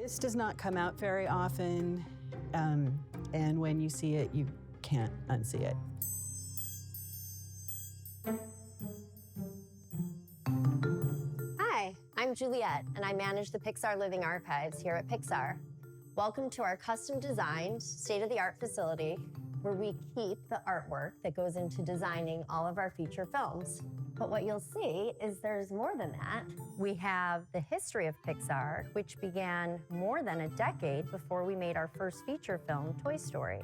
This does not come out very often, and when you see it, you can't unsee it. Hi, I'm Juliet, and I manage the Pixar Living Archives here at Pixar. Welcome to our custom-designed, state-of-the-art facility where we keep the artwork that goes into designing all of our feature films. But what you'll see is there's more than that. We have the history of Pixar, which began more than a decade before we made our first feature film, Toy Story.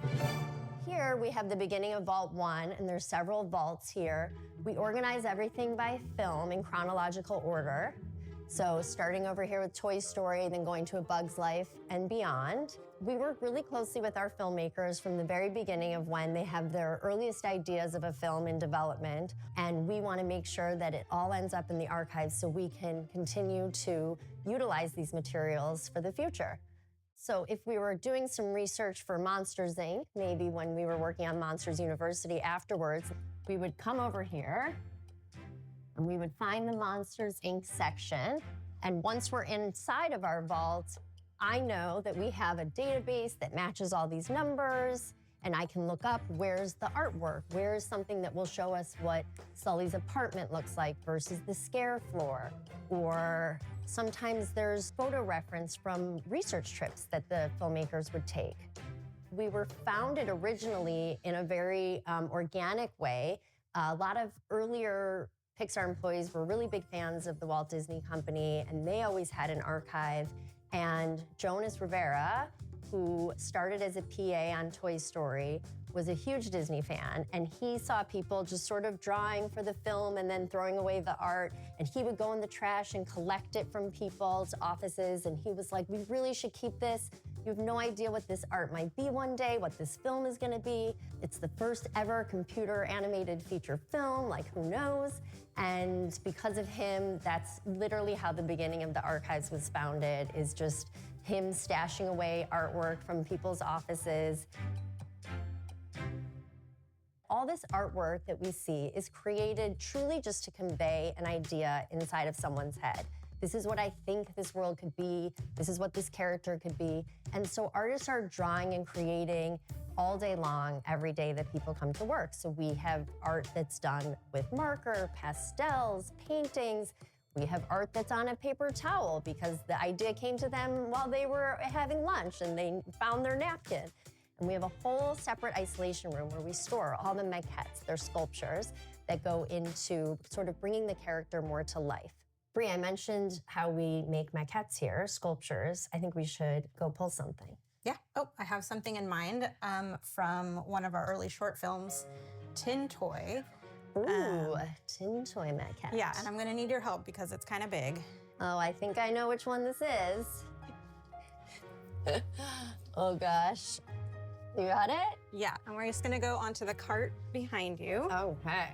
Here we have the beginning of Vault 1, and there's several vaults here. We organize everything by film in chronological order. So starting over here with Toy Story, then going to A Bug's Life and beyond. We work really closely with our filmmakers from the very beginning of when they have their earliest ideas of a film in development, and we want to make sure that it all ends up in the archives so we can continue to utilize these materials for the future. So if we were doing some research for Monsters, Inc., maybe when we were working on Monsters University afterwards, we would come over here and we would find the Monsters, Inc. section. And once we're inside of our vault, I know that we have a database that matches all these numbers, and I can look up where's the artwork, where's something that will show us what Sully's apartment looks like versus the scare floor. Or sometimes there's photo reference from research trips that the filmmakers would take. We were founded originally in a very organic way. A lot of earlier Pixar employees were really big fans of the Walt Disney Company, and they always had an archive. And Jonas Rivera, who started as a PA on Toy Story, was a huge Disney fan, and he saw people just sort of drawing for the film and then throwing away the art, and he would go in the trash and collect it from people's offices, and he was like, we really should keep this. You have no idea what this art might be one day, what this film is gonna be. It's the first ever computer animated feature film, like who knows? And because of him, that's literally how the beginning of the archives was founded, is just him stashing away artwork from people's offices. All this artwork that we see is created truly just to convey an idea inside of someone's head. This is what I think this world could be. This is what this character could be. And so artists are drawing and creating all day long, every day that people come to work. So we have art that's done with marker, pastels, paintings. We have art that's on a paper towel because the idea came to them while they were having lunch and they found their napkin. And we have a whole separate isolation room where we store all the maquettes, they're sculptures, that go into sort of bringing the character more to life. Bree, I mentioned how we make maquettes here, sculptures. I think we should go pull something. Yeah. Oh, I have something in mind from one of our early short films, Tin Toy. Ooh, Tin Toy maquette. Yeah, and I'm going to need your help because it's kind of big. Oh, I think I know which one this is. Oh, gosh. You got it? Yeah, and we're just going to go onto the cart behind you. Okay.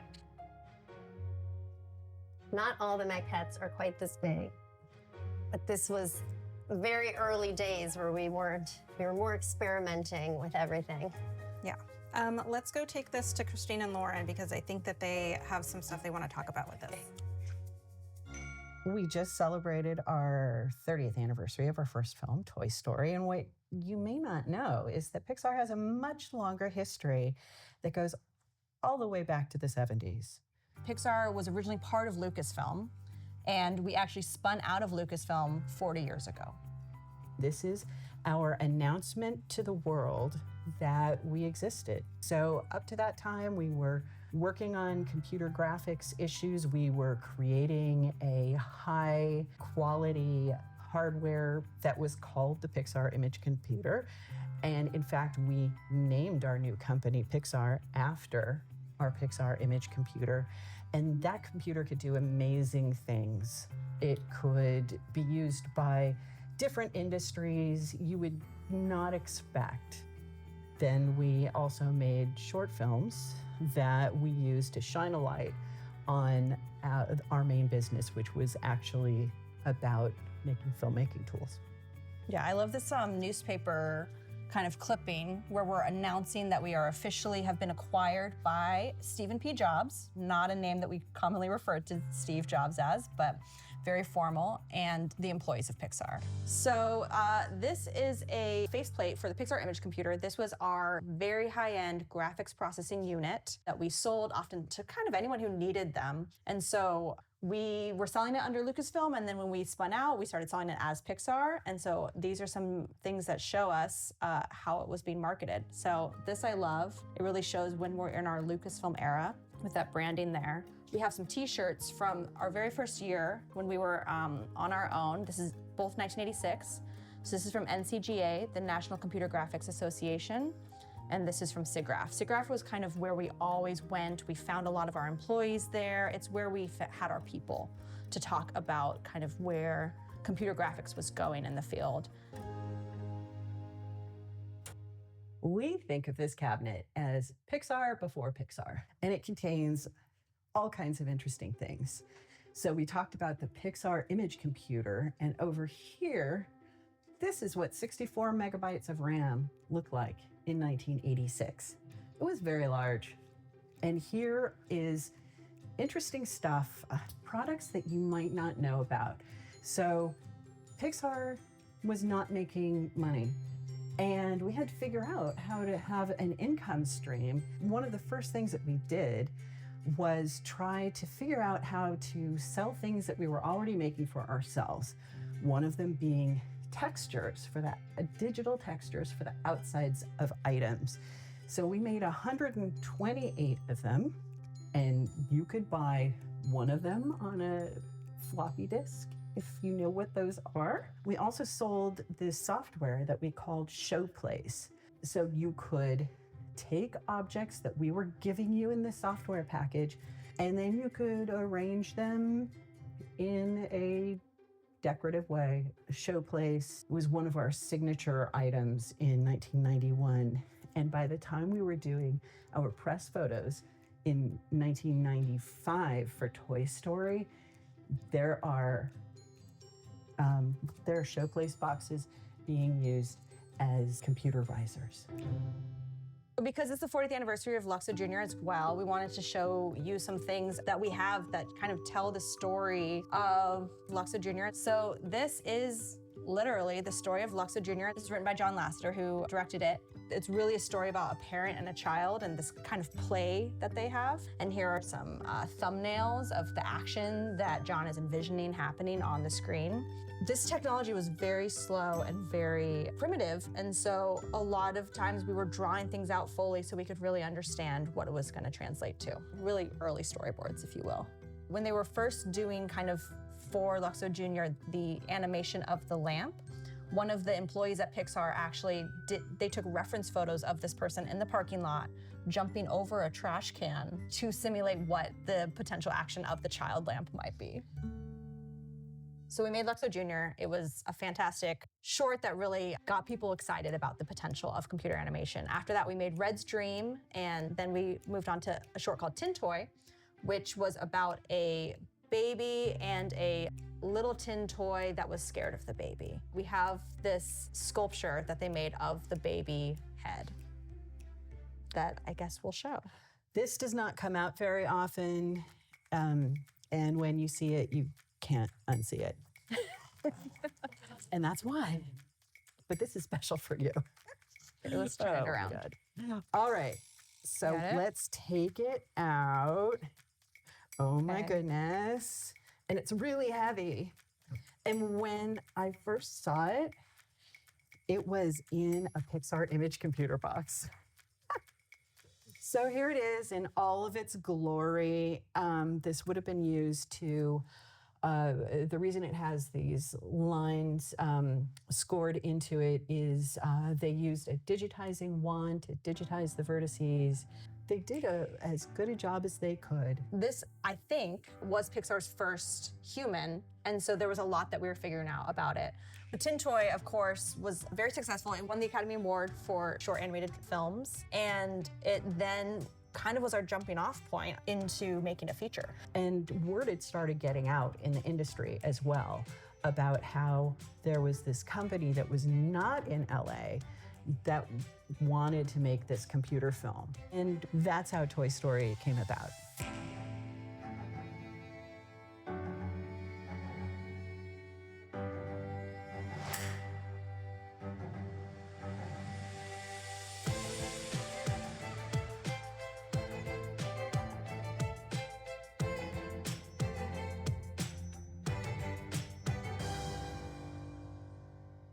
Not all the maquettes are quite this big, but this was very early days where we were more experimenting with everything. Yeah. Let's go take this to Christine and Lauren because I think that they have some stuff they want to talk about with this. We just celebrated our 30th anniversary of our first film, Toy Story, and what you may not know is that Pixar has a much longer history that goes all the way back to the 70s. Pixar was originally part of Lucasfilm, and we actually spun out of Lucasfilm 40 years ago. This is our announcement to the world that we existed. So up to that time, we were working on computer graphics issues. We were creating a high quality hardware that was called the Pixar Image Computer. And in fact, we named our new company Pixar after our Pixar Image Computer. And that computer could do amazing things. It could be used by different industries you would not expect. Then we also made short films that we used to shine a light on our main business, which was actually about making filmmaking tools. Yeah, I love this newspaper kind of clipping where we're announcing that we are officially have been acquired by Stephen P. Jobs, not a name that we commonly refer to Steve Jobs as, but very formal, and the employees of Pixar. So this is a faceplate for the Pixar image computer. This was our very high-end graphics processing unit that we sold often to kind of anyone who needed them. And so we were selling it under Lucasfilm, and then when we spun out, we started selling it as Pixar. And so these are some things that show us how it was being marketed. So this I love. It really shows when we're in our Lucasfilm era with that branding there. We have some t-shirts from our very first year when we were on our own. This is both 1986. So this is from NCGA, the National Computer Graphics Association. And this is from SIGGRAPH. SIGGRAPH was kind of where we always went. We found a lot of our employees there. It's where we had our people to talk about kind of where computer graphics was going in the field. We think of this cabinet as Pixar before Pixar, and it contains all kinds of interesting things. So we talked about the Pixar image computer, and over here, this is what 64 megabytes of RAM looked like in 1986. It was very large. And here is interesting stuff, products that you might not know about. So Pixar was not making money, and we had to figure out how to have an income stream. One of the first things that we did was try to figure out how to sell things that we were already making for ourselves. One of them being textures for that, digital textures for the outsides of items. So we made 128 of them, and you could buy one of them on a floppy disk if you know what those are. We also sold this software that we called Showplace. So you could take objects that we were giving you in the software package, and then you could arrange them in a decorative way. Showplace was one of our signature items in 1991. And by the time we were doing our press photos in 1995 for Toy Story, there are Showplace boxes being used as computer risers. Because it's the 40th anniversary of Luxo Jr. as well, we wanted to show you some things that we have that kind of tell the story of Luxo Jr. So this is literally the story of Luxo Jr. This is written by John Lasseter, who directed it. It's really a story about a parent and a child and this kind of play that they have. And here are some thumbnails of the action that John is envisioning happening on the screen. This technology was very slow and very primitive, and so a lot of times we were drawing things out fully so we could really understand what it was going to translate to. Really early storyboards, if you will. When they were first doing kind of for Luxo Jr. the animation of the lamp, one of the employees at Pixar actually they took reference photos of this person in the parking lot jumping over a trash can to simulate what the potential action of the child lamp might be. So we made Luxo Jr. It was a fantastic short that really got people excited about the potential of computer animation. After that, we made Red's Dream, and then we moved on to a short called Tin Toy, which was about a baby and a little tin toy that was scared of the baby. We have this sculpture that they made of the baby head that I guess we'll show. This does not come out very often, and when you see it, you can't unsee it. And that's why. But this is special for you. Let's turn it around. God. All right, so let's take it out. Oh my goodness. And it's really heavy. And when I first saw it, it was in a Pixar image computer box. So here it is in all of its glory. This would have been used to, the reason it has these lines scored into it is they used a digitizing wand to digitize the vertices. They did as good a job as they could. This, I think, was Pixar's first human, and so there was a lot that we were figuring out about it. The Tin Toy, of course, was very successful. It won the Academy Award for short animated films, and it then kind of was our jumping off point into making a feature. And word had started getting out in the industry as well about how there was this company that was not in LA that wanted to make this computer film. And that's how Toy Story came about.